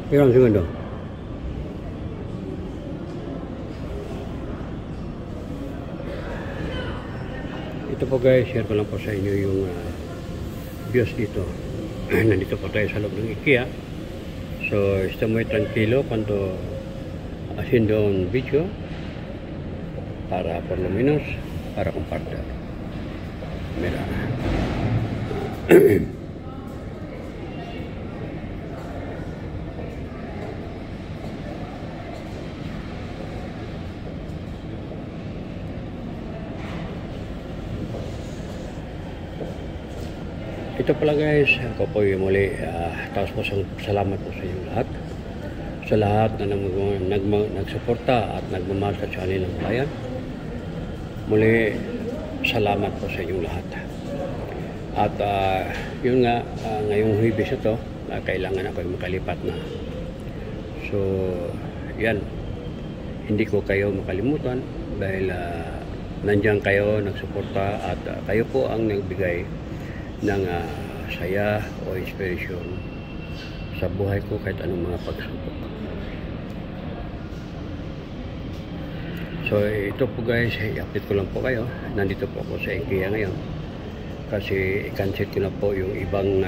Ilang segundo? Ito po guys, share ko lang po sa inyo yung views dito. Nandito po tayo sa loob ng IKEA. So, está muy tranquilo cuando haciendo un video para por lo menos para compartir. Mira. Ito pala guys, ako po yung muli, tapos po salamat po sa inyong lahat. Sa lahat na nagsuporta at nagmamahal sa channel ng bayan. Muli, salamat po sa inyong lahat. At yun nga, ngayong Huwebes ito, kailangan ako yung makalipat na. So, yan. Hindi ko kayo makalimutan dahil nandiyan kayo, nagsuporta at kayo po ang nagbigay ng saya o inspiration sa buhay ko kahit anong mga pagsubok. So ito po guys, i-update ko lang po kayo. Nandito po ako sa IKEA ngayon kasi i-cancel ko na po yung ibang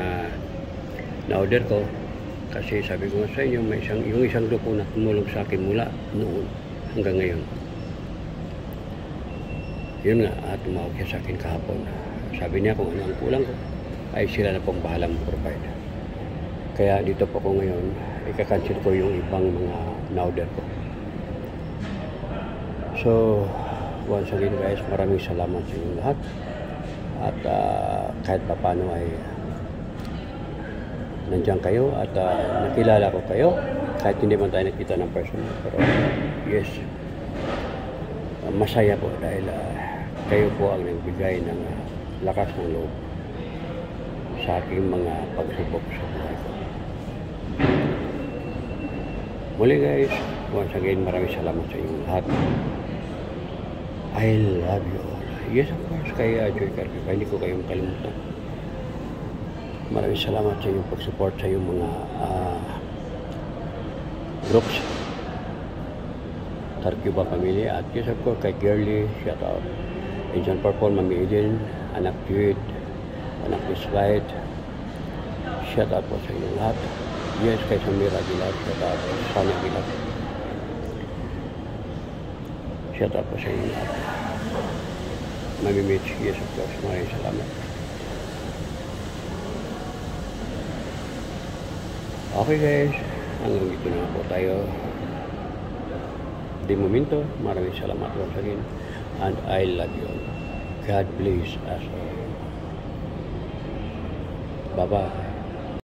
na-order ko kasi sabi ko sa inyo yung isang grupo na tumulong sa akin mula noon hanggang ngayon. Yun nga, tumawag siya sa akin kahapon. Sabi niya kung ano ang kulang ko ay sila na pong bahalang provide. Kaya dito po ko ngayon, ika-cancel ko yung ibang mga na-order ko. So, once again guys, maraming salamat sa inyong lahat. At kahit pa paano ay nandiyan kayo at nakilala ko kayo. Kahit hindi man tayo nakita ng personal. Pero yes, masaya po dahil kayo po ang nagbigay ng lakas ng loob sa aking mga pagsubok sa buhay ko. Muli guys, once again, maraming salamat sa inyong lahat. I love you all. Yes, of course, kay Joy Carpio. Hindi ko kayong kalimutan. Maraming salamat sa inyong pag-support sa inyong mga groups. Tarkiba Pamilya at yes, of course, kay Girly, shout out. Agent Purple, Mami Eden, Anak Jude, Anak Slide, shout out po sa inyong lahat. Yes, kay Samira Aguilar, shout out. Sana Aguilar, shout out po sa inyong lahat. Mami Mitch, yes of course, maraming salamat. Okay guys, hanggang dito na po tayo. Di momento, maraming salamat once again. And I love you all. God bless us all. Bye-bye.